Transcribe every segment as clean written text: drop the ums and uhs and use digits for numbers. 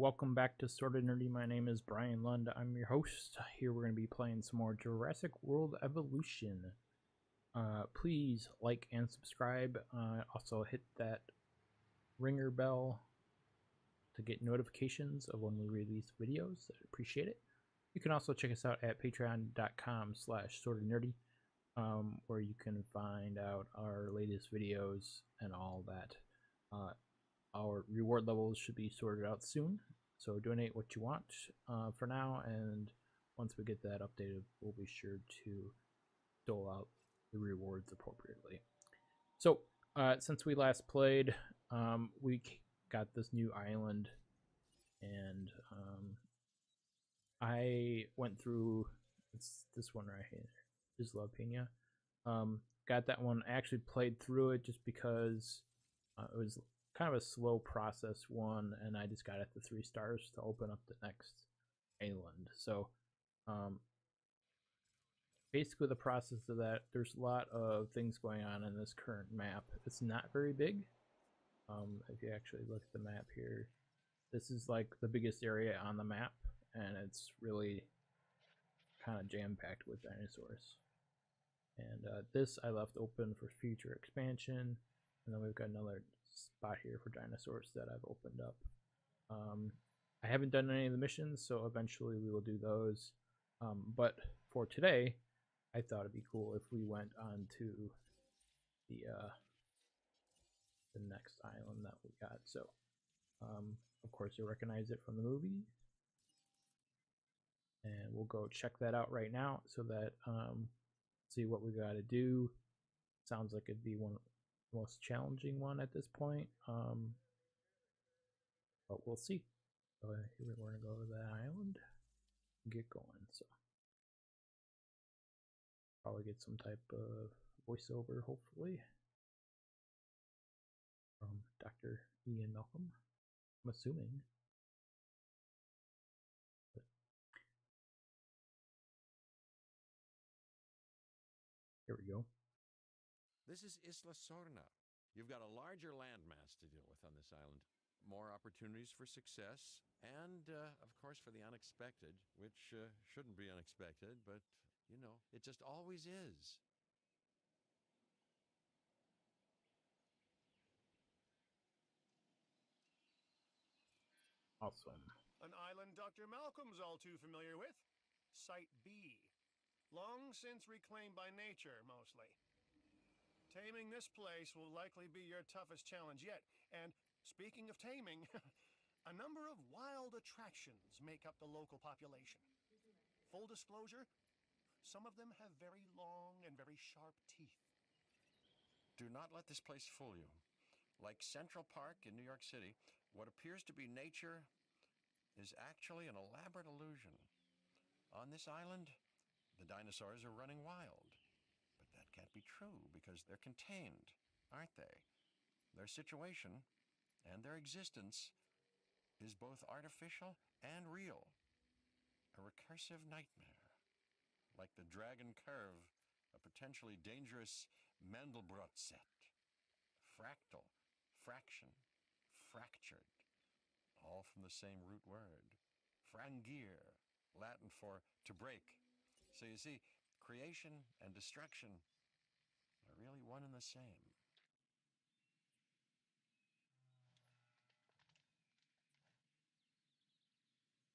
welcome back to Sorta Nerdy. My name is Brian Lund. I'm your host. Here we're going to be playing some more Jurassic World Evolution. Please like and subscribe. Also hit that ringer bell to get notifications of when we release videos. I appreciate it. You can also check us out at patreon.com/sortanerdy, where you can find out our latest videos and all that. Our reward levels should be sorted out soon, so donate what you want for now, and once we get that updated, we'll be sure to dole out the rewards appropriately. So, since we last played, we got this new island, and I went through this one right here, Isla Pena. Got that one. I actually played through it just because it was kind of a slow process one, and I just got it to 3 stars to open up the next island. So basically the process of that, there's a lot of things going on in this current map. It's not very big. If you actually look at the map here, this is like the biggest area on the map, and it's really kind of jam-packed with dinosaurs. And this I left open for future expansion, and then we've got another spot here for dinosaurs that I've opened up. I haven't done any of the missions, so eventually we will do those. But for today, I thought it'd be cool if we went on to the next island that we got. So, of course, you recognize it from the movie, and we'll go check that out right now so that see what we got to do. Sounds like it'd be one of the most challenging one at this point, but we'll see. So here we're gonna go to the island and get going. So probably get some type of voiceover, hopefully, from Dr. Ian Malcolm, I'm assuming. But here we go. This is Isla Sorta. You've got a larger landmass to deal with on this island. More opportunities for success, and, of course, for the unexpected, which shouldn't be unexpected, but, you know, it just always is. Awesome. An island Dr. Malcolm's all too familiar with. Site B. Long since reclaimed by nature, mostly. Taming this place will likely be your toughest challenge yet. And speaking of taming, a number of wild attractions make up the local population. Full disclosure, some of them have very long and very sharp teeth. Do not let this place fool you. Like Central Park in New York City, what appears to be nature is actually an elaborate illusion. On this island, the dinosaurs are running wild. But that can't be true because they're contained, aren't they? Their situation and their existence is both artificial and real. A recursive nightmare. Like the dragon curve, a potentially dangerous Mandelbrot set. Fractal, fraction, fractured, all from the same root word. Frangir, Latin for to break. So you see, creation and destruction are really one and the same.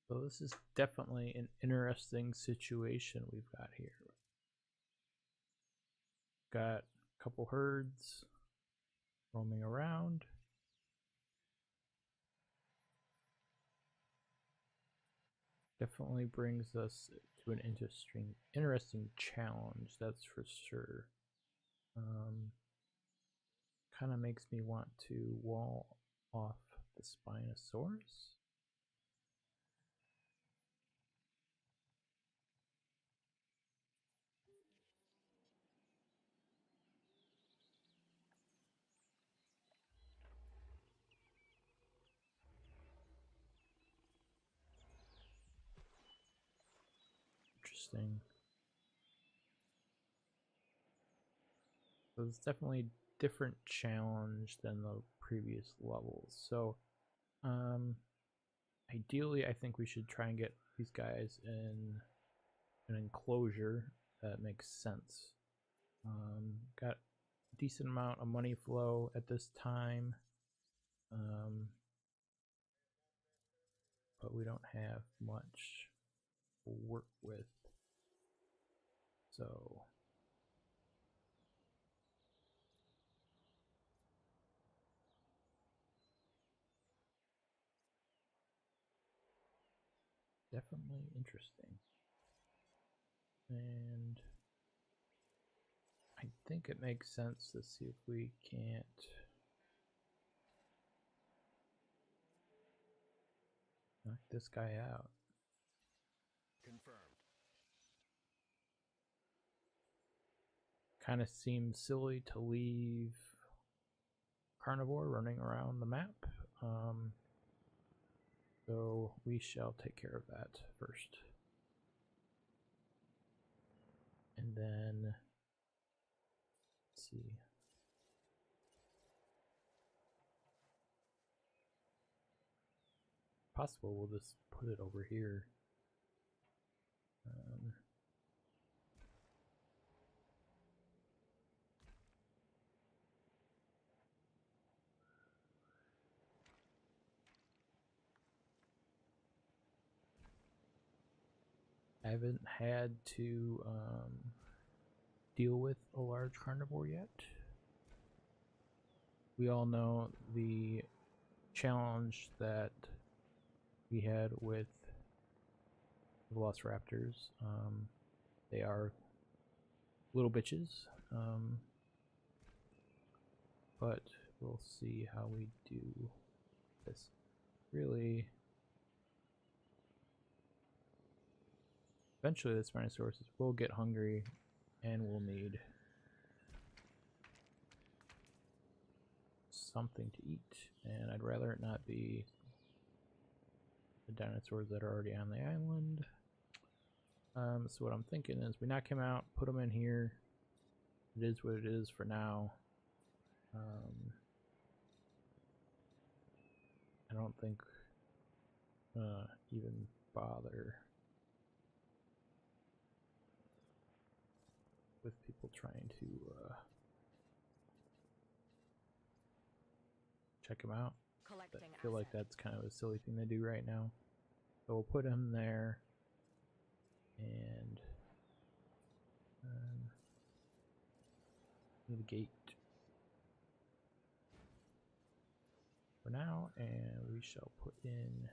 So this is definitely an interesting situation we've got here. Got a couple herds roaming around. Definitely brings us to an interesting challenge, that's for sure. Kind of makes me want to wall off the Spinosaurus. Interesting. So it's definitely a different challenge than the previous levels. So I ideally, I think we should try and get these guys in an enclosure that makes sense. Got a decent amount of money flow at this time, but we don't have much to work with. So definitely interesting. And I think it makes sense to see if we can't knock this guy out. Confirmed. Kind of seems silly to leave carnivore running around the map. So we shall take care of that first. And then, let's see. Possible we'll just put it over here. I haven't had to deal with a large carnivore yet. We all know the challenge that we had with the velociraptors. They are little bitches, but we'll see how we do this. Really, eventually the Spinosaurus will get hungry and will need something to eat, and I'd rather it not be the dinosaurs that are already on the island. So what I'm thinking is we knock him out, put him in here. It is what it is for now. I don't think even bother with people trying to check him out. I feel like that's kind of a silly thing to do right now. So we'll put him there and the gate for now, and we shall put in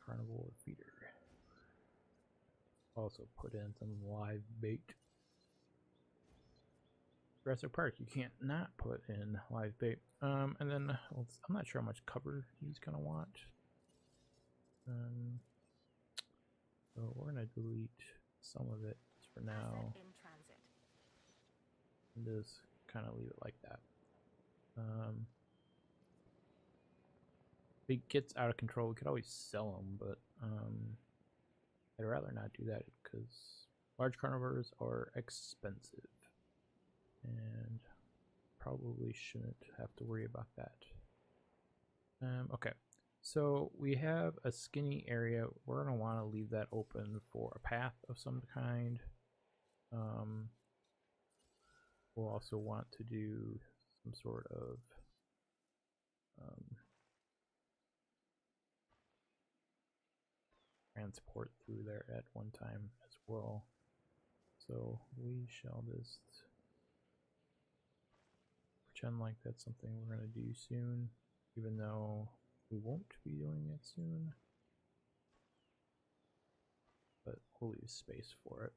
carnivore feeder. Also put in some live bait. Jurassic Park, you can't not put in live bait. And then I'm not sure how much cover he's gonna want. So we're gonna delete some of it for now. And just kind of leave it like that. If he gets out of control, we could always sell him, but I'd rather not do that because large carnivores are expensive and probably shouldn't have to worry about that. Okay, so we have a skinny area. We're going to want to leave that open for a path of some kind. We'll also want to do some sort of transport through there at one time as well. So we shall just pretend like that's something we're going to do soon, even though we won't be doing it soon. But we'll leave space for it.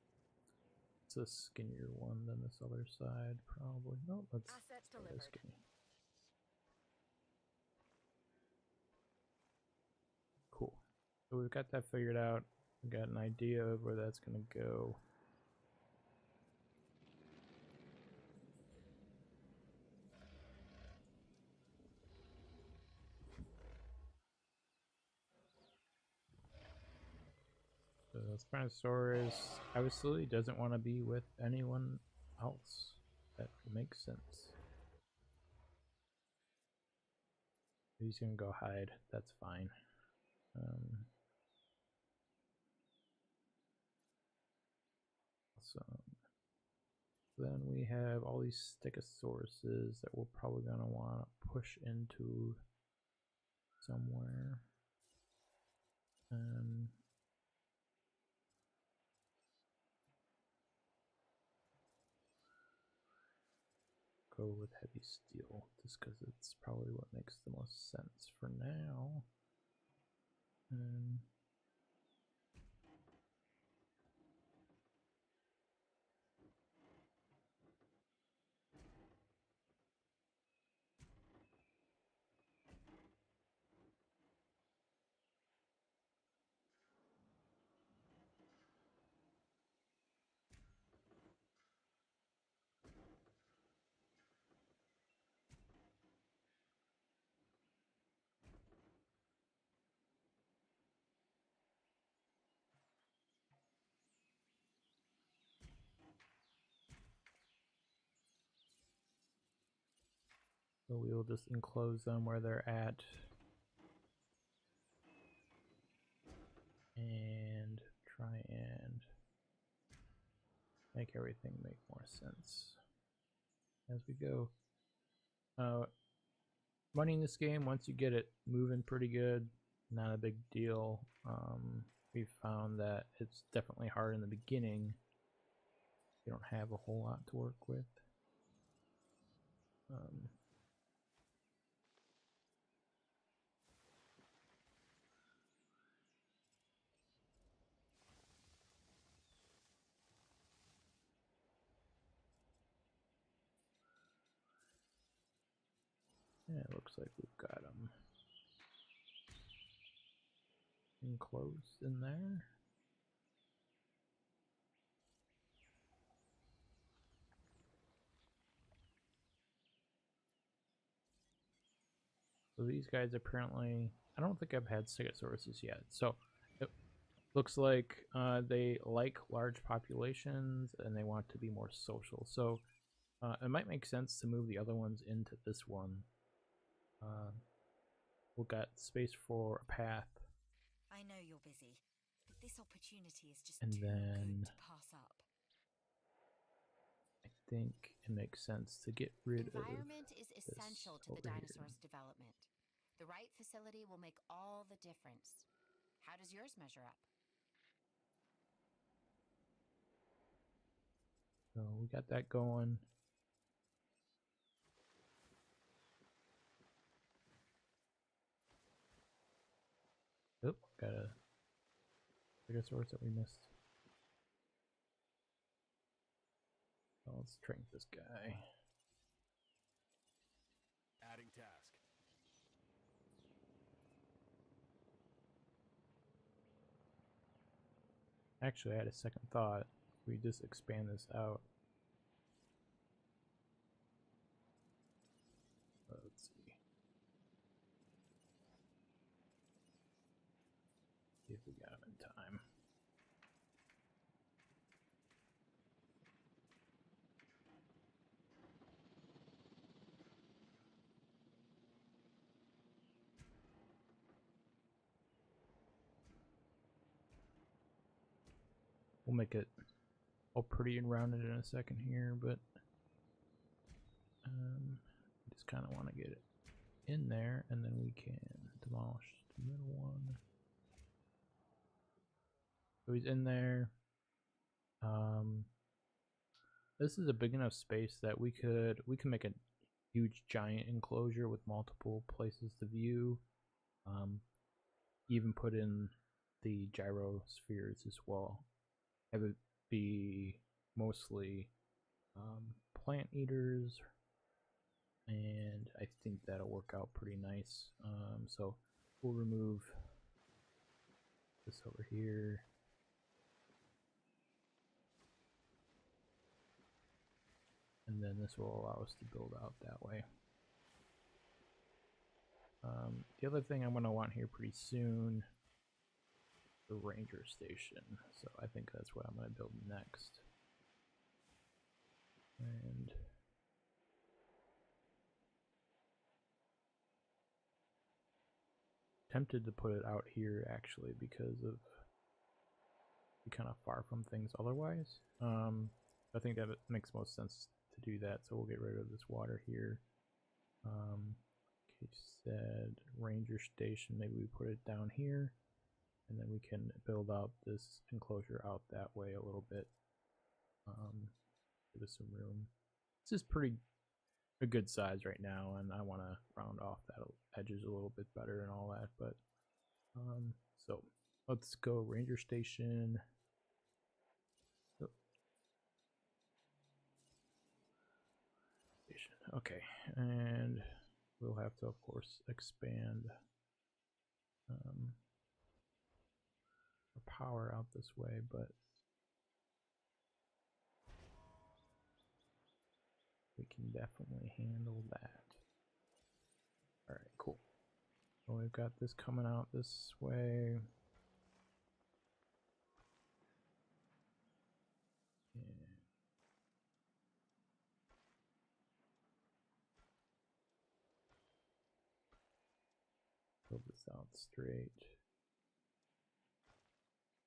It's a skinnier one than this other side, probably. No, let's stay this skinny. Cool. So we've got that figured out. We've got an idea of where that's going to go. So Spinosaurus obviously doesn't want to be with anyone else. That makes sense. He's gonna go hide. That's fine. Awesome. Then we have all these Stegosauruses that we're probably gonna want to push into somewhere. Go with heavy steel just because it's probably what makes the most sense for now. So we will just enclose them where they're at. And try and make everything make more sense as we go. Running this game, once you get it moving pretty good, not a big deal. We've found that it's definitely hard in the beginning. You don't have a whole lot to work with. Yeah, it looks like we've got them enclosed in there. So these guys apparently, I don't think I've had Stegosauruses yet. So it looks like they like large populations and they want to be more social. So it might make sense to move the other ones into this one. We've got space for a path. I know you're busy, but this opportunity is just And too then good to pass up. I think it makes sense to get rid of Environment is essential to the over dinosaur's development. The right facility will make all the difference. How does yours measure up? So we got that going. Oh, got a Stegosaurus that we missed. So let's train this guy. Adding task. Actually, I had a second thought. We just expand this out. Let's see. See if we got him in time. We'll make it all pretty and rounded in a second here, but just kind of want to get it in there, and then we can demolish the middle one. So he's in there. This is a big enough space that we can make a huge giant enclosure with multiple places to view. Even put in the gyrospheres as well. Have it be mostly plant eaters, and I think that'll work out pretty nice. So we'll remove this over here. And then this will allow us to build out that way. The other thing I'm going to want here pretty soon, the ranger station. So I think that's what I'm going to build next. And tempted to put it out here actually because of kind of far from things otherwise. I think that it makes most sense to do that, so we'll get rid of this water here. Cage said ranger station, maybe we put it down here, and then we can build out this enclosure out that way a little bit. Give us some room. This is a good size right now, and I want to round off that edges a little bit better and all that, but so let's go ranger station. Okay, and we'll have to, of course, expand our power out this way, but we can definitely handle that. Alright, cool. So we've got this coming out this way. And build this out straight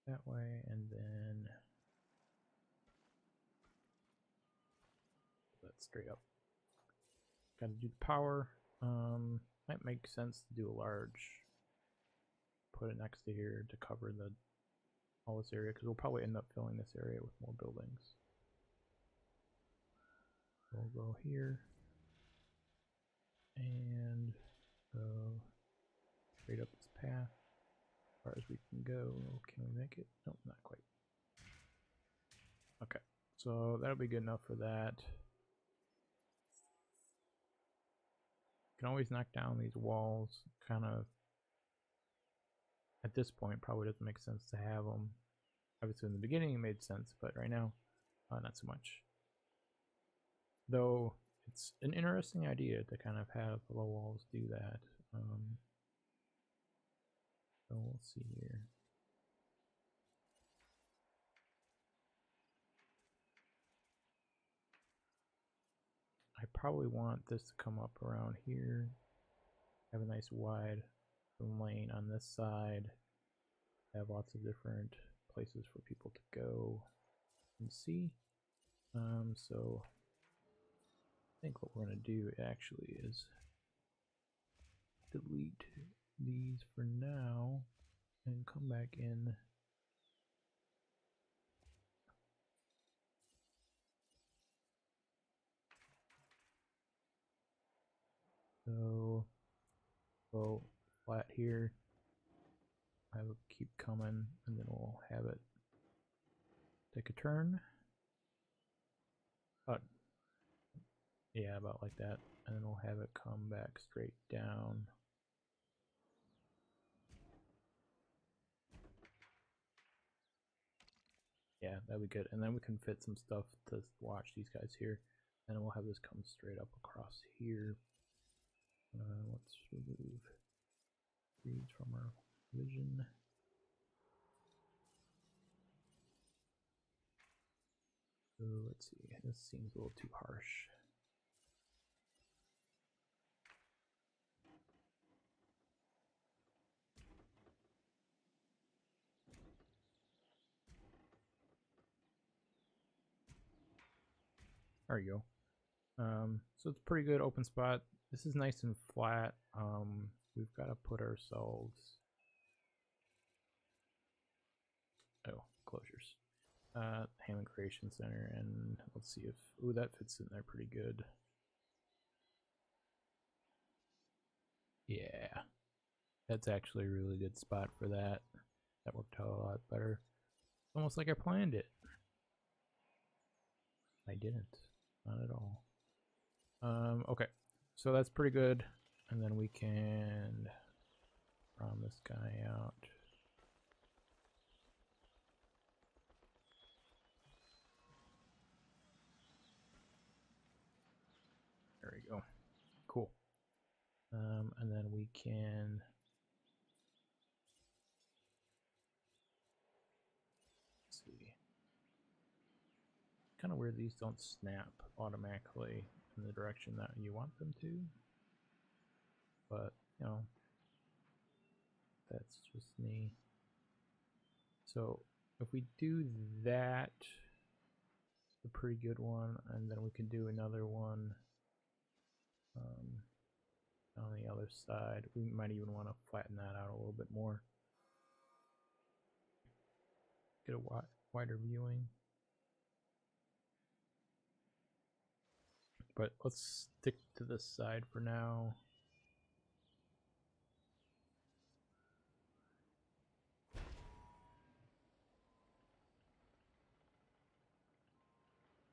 that way, and then that straight up. Gotta do the power. Might make sense to do a large, put it next to here to cover all this area, because we'll probably end up filling this area with more buildings. We'll go here and go straight up this path as far as we can go. Can we make it? Nope, not quite. Okay, so that'll be good enough for that. Can always knock down these walls. Kind of, at this point, probably doesn't make sense to have them. Obviously in the beginning it made sense, but right now, not so much. Though it's an interesting idea to kind of have the low walls do that. So we'll see here. I probably want this to come up around here. Have a nice wide lane on this side. Have lots of different places for people to go and see. So I think what we're going to do actually is delete these for now and come back in. So we'll flat here. I will keep coming, and then we'll have it take a turn. Yeah, about like that, and then we'll have it come back straight down. Yeah, that'd be good. And then we can fit some stuff to watch these guys here, and then we'll have this come straight up across here. Let's remove these from our vision. So let's see, this seems a little too harsh. There you go. So it's a pretty good open spot. This is nice and flat. We've got to put ourselves... Oh, closures. Hammond Creation Center, and let's see if... Ooh, that fits in there pretty good. Yeah. That's actually a really good spot for that. That worked out a lot better. Almost like I planned it. I didn't. Not at all. Okay. So that's pretty good. And then we can round this guy out. There we go. Cool. And then we can... Let's see. Kind of weird these don't snap automatically in the direction that you want them to. But, you know, that's just me. So if we do that, it's a pretty good one, and then we can do another one on the other side. We might even want to flatten that out a little bit more. Get a wider viewing. But let's stick to this side for now.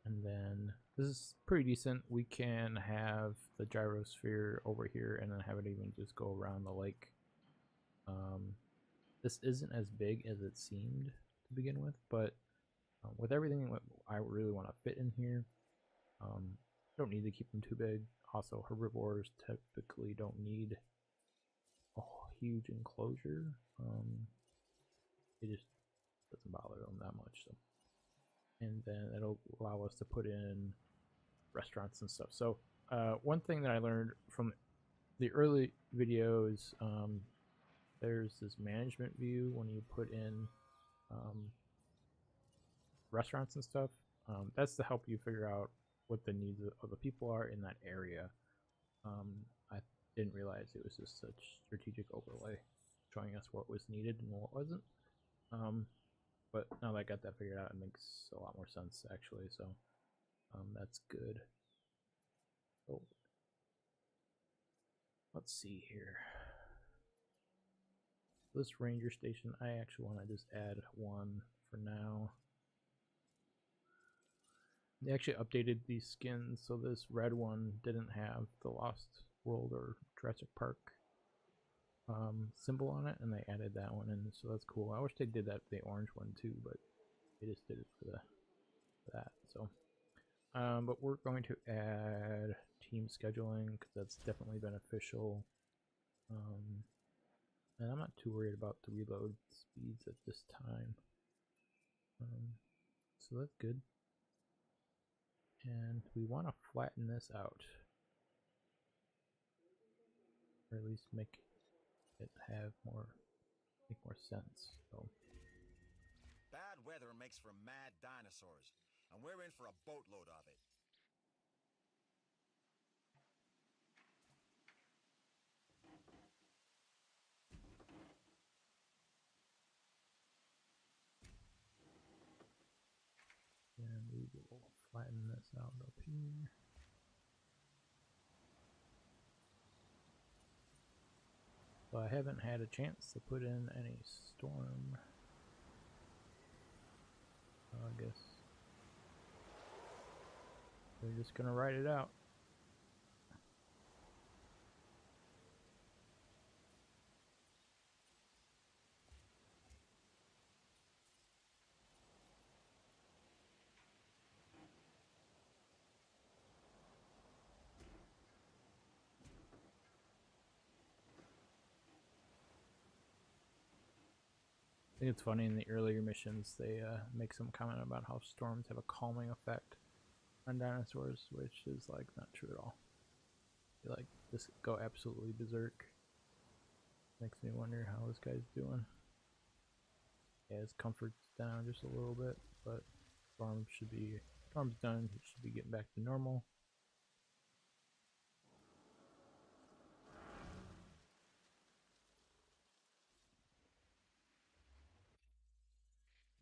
And then this is pretty decent. We can have the gyrosphere over here and then have it even just go around the lake. This isn't as big as it seemed to begin with, but with everything I really want to fit in here, don't need to keep them too big. Also, herbivores typically don't need a huge enclosure. It just doesn't bother them that much. So. And then it'll allow us to put in restaurants and stuff. So one thing that I learned from the early videos, there's this management view when you put in restaurants and stuff. That's to help you figure out what the needs of the people are in that area. I didn't realize it was just such strategic overlay showing us what was needed and what wasn't. But now that I got that figured out, it makes a lot more sense actually. So that's good. So let's see here. This ranger station, I actually want to just add one for now. They actually updated these skins, so this red one didn't have the Lost World or Jurassic Park symbol on it, and they added that one in, so that's cool. I wish they did that for the orange one too, but they just did it for that. So, but we're going to add team scheduling because that's definitely beneficial. And I'm not too worried about the reload speeds at this time. So that's good. And we want to flatten this out, or at least make it make more sense. So bad weather makes for mad dinosaurs, and we're in for a boatload of it. and we will flatten this out up here. So I haven't had a chance to put in any storm. I guess we're just gonna ride it out. I think it's funny in the earlier missions they make some comment about how storms have a calming effect on dinosaurs, which is like not true at all. They like just go absolutely berserk. Makes me wonder how this guy's doing. Yeah, his comfort's down just a little bit, but storm's done. He should be getting back to normal.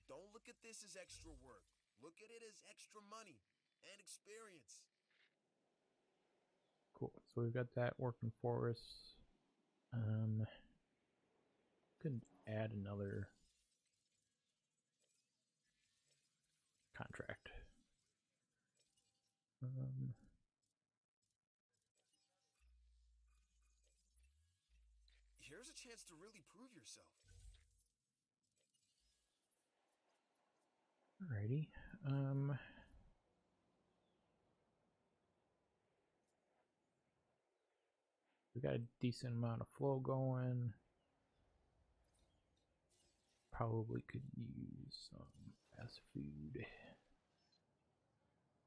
Don't look at this as extra work. Look at it as extra money and experience. Cool. So we've got that working for us. Could add another contract. Here's a chance to really prove yourself. Alrighty. We got a decent amount of flow going. Probably could use some fast food.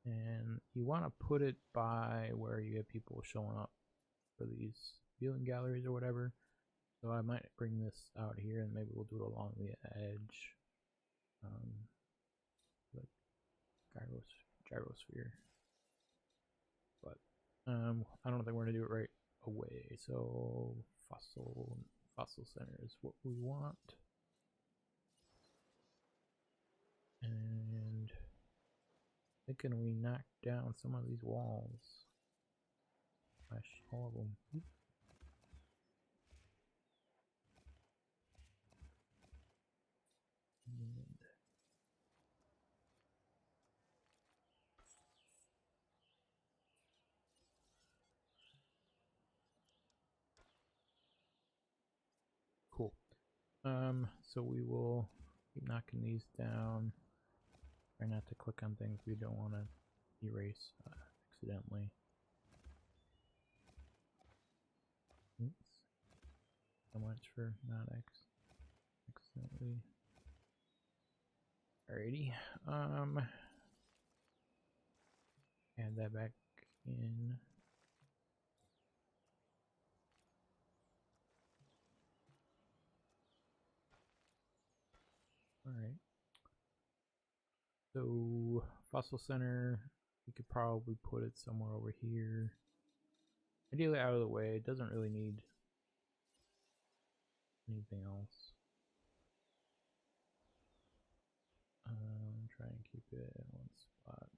And you want to put it by where you have people showing up for these viewing galleries or whatever. So I might bring this out here and maybe we'll do it along the edge. Like gyrosphere. But I don't think we're gonna do it right away. So fossil center is what we want. And thinking we knock down some of these walls. Smash all of them. Oop. And cool. So we will keep knocking these down. Try not to click on things we don't want to erase accidentally. Oops. So much for not accidentally. Alrighty. Add that back in. Alright. So fossil center, we could probably put it somewhere over here. Ideally out of the way. It doesn't really need anything else. Try and keep it in one spot.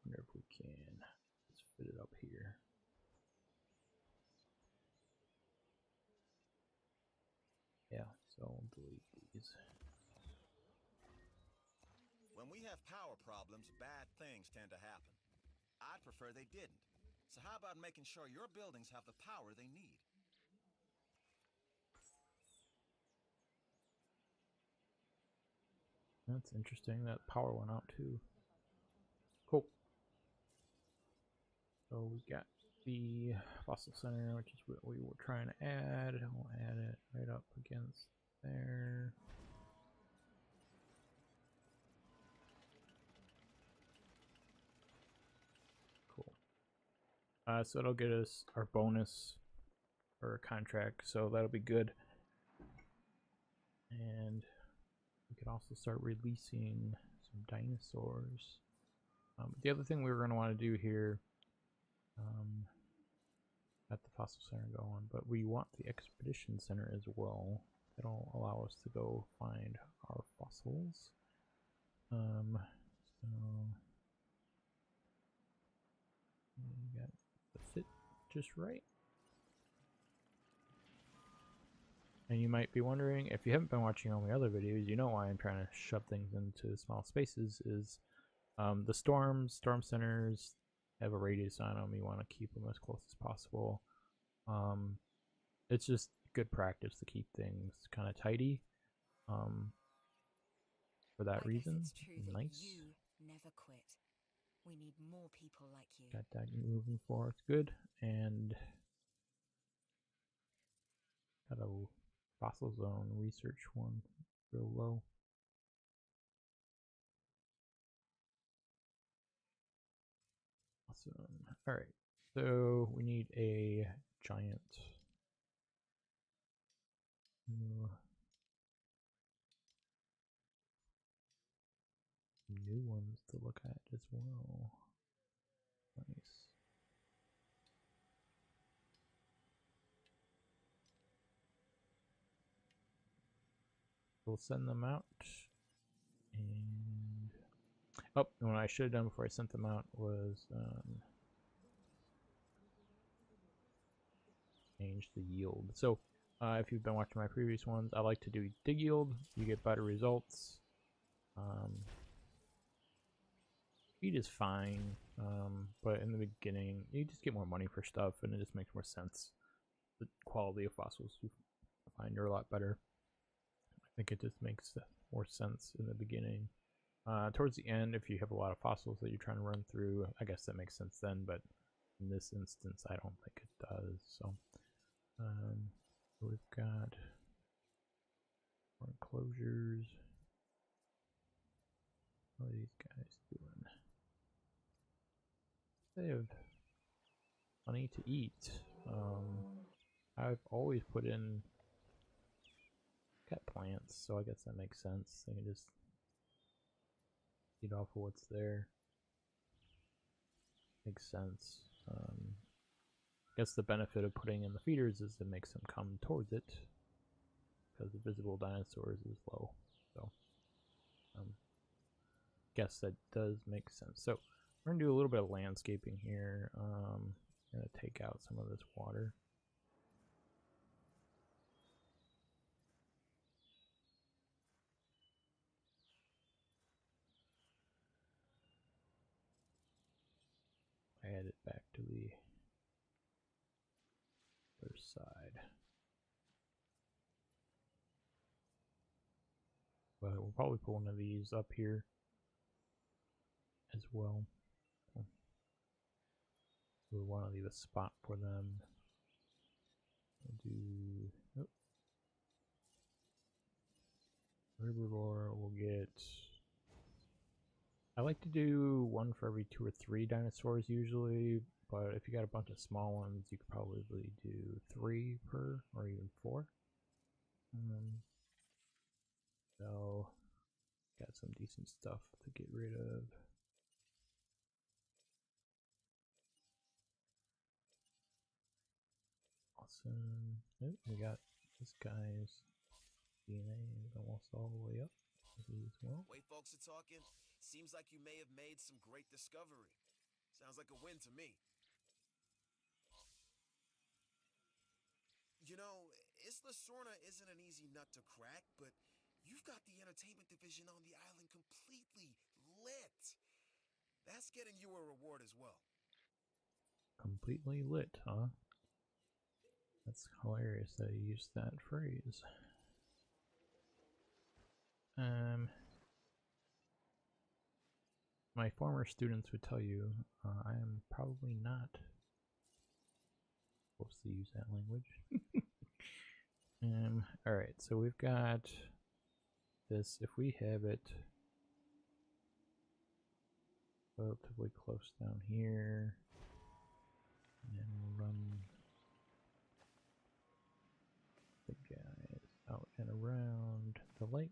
Wonder if we can. Let's fit it up here. Yeah, so I'll delete these. When we have power problems, bad things tend to happen. I'd prefer they didn't. So how about making sure your buildings have the power they need? That's interesting. That power went out too. Cool. So we got the fossil center, which is what we were trying to add. We'll add it right up against there. Cool. So it'll get us our bonus for a contract, so that'll be good. And we could also start releasing some dinosaurs. The other thing we were going to want to do here, got the fossil center going, but we want the expedition center as well. It'll allow us to go find our fossils. So we got the fit just right. And you might be wondering, if you haven't been watching all my other videos, you know why I'm trying to shove things into small spaces is the storm centers have a radius on them. You want to keep them as close as possible. It's just good practice to keep things kind of tidy. For that reason, It's true that nice. you never quit. We need more people like you. Got that moving forward, good. And got a fossil zone research one real low. Awesome. All right, so we need a giant new ones to look at as well. Nice. We'll send them out. And oh, and what I should have done before I sent them out was change the yield. So if you've been watching my previous ones, I like to do dig yield. You get better results. Speed is fine, but in the beginning, you just get more money for stuff, and it just makes more sense. The quality of fossils you find are a lot better. I think it just makes more sense in the beginning. Towards the end, if you have a lot of fossils that you're trying to run through, I guess that makes sense then, but in this instance, I don't think it does. So, We've got more enclosures. What are these guys doing? They have plenty to eat. I've always put in cat plants, so I guess that makes sense. They can just eat off of what's there. Makes sense. I guess the benefit of putting in the feeders is it makes them come towards it because the visible dinosaurs is low. So, guess that does make sense. So we're gonna do a little bit of landscaping here. I'm gonna take out some of this water. Add it back to the other side. But we'll probably put one of these up here as well. We want to leave a spot for them. We'll do herbivore. We'll get. I like to do one for every 2 or 3 dinosaurs usually, but if you got a bunch of small ones, you could probably do 3 per, or even 4. So, got some decent stuff to get rid of. Awesome. Oh, we got this guy's DNA is almost all the way up. As well. Way folks are talking, seems like you may have made some great discovery. Sounds like a win to me. You know, Isla Sorna isn't an easy nut to crack, but you've got the entertainment division on the island completely lit. That's getting you a reward as well. Completely lit, huh? That's hilarious that you used that phrase. My former students would tell you I am probably not supposed to use that language. Alright, so we've got this. If we have it relatively close down here, and then we'll run the guys out and around the lake.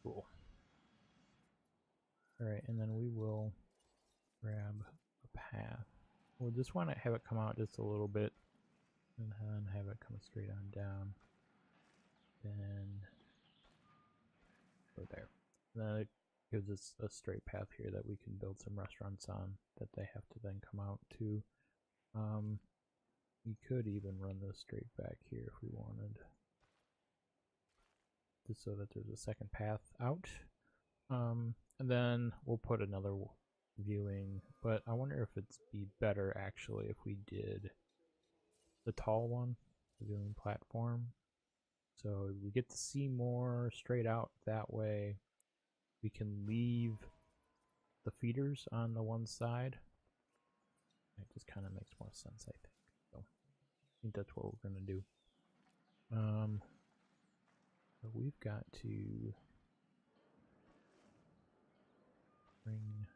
Cool. Alright, and then we will grab a path. We'll just want to have it come out just a little bit, and then have it come straight on down. Then go there. And then it gives us a straight path here that we can build some restaurants on that they have to then come out to. We could even run this straight back here if we wanted, just so that there's a second path out. And then we'll put another viewing, but I wonder if it'd be better actually if we did the tall one, the viewing platform, so we get to see more straight out that way. We can leave the feeders on the one side. It just kind of makes more sense, I think. So I think that's what we're gonna do. So we've got to bring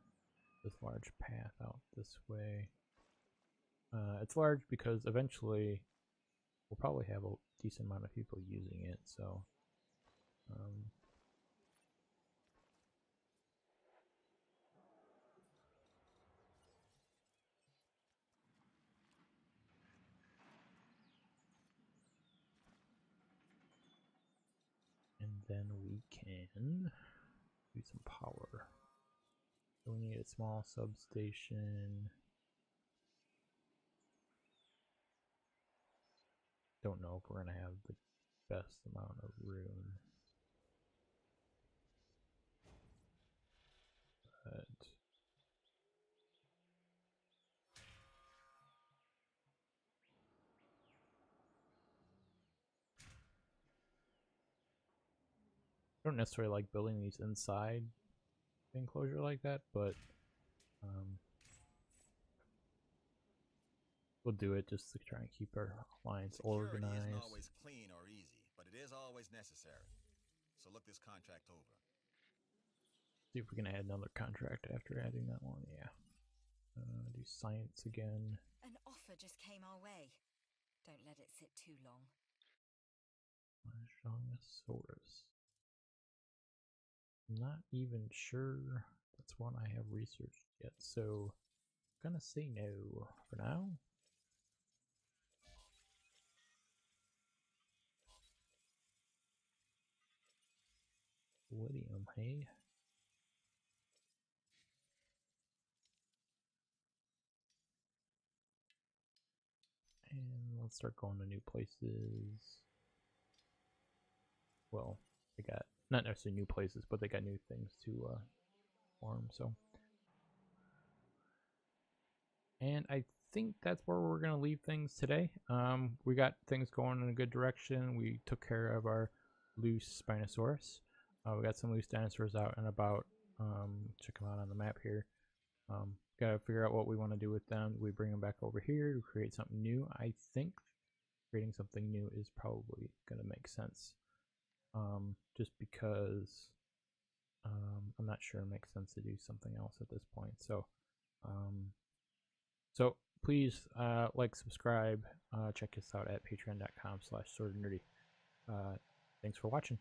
this large path out this way. It's large because eventually we'll probably have a decent amount of people using it, so and then we can do some power. So we need a small substation. Don't know if we're gonna have the best amount of room, but don't necessarily like building these inside the enclosure like that, but we'll do it just to try and keep our lines Security organized. isn't always clean or easy, but it is always necessary. So look this contract over. See if we can add another contract after adding that one. Yeah. Do science again. An offer just came our way. Don't let it sit too long. Spinosaurus. Not even sure that's one I have researched yet, so I'm gonna say no for now. William, hey. And let's start going to new places. Well, they got not necessarily new places, but they got new things to farm. So, and I think that's where we're gonna leave things today. We got things going in a good direction. We took care of our loose Spinosaurus. We got some loose dinosaurs out and about. Check them out on the map here. Gotta figure out what we want to do with them. Do we bring them back over here to create something new? I think creating something new is probably gonna make sense. Just because I'm not sure it makes sense to do something else at this point. So, so please like, subscribe, check us out at patreon.com/sortanerdy. Thanks for watching.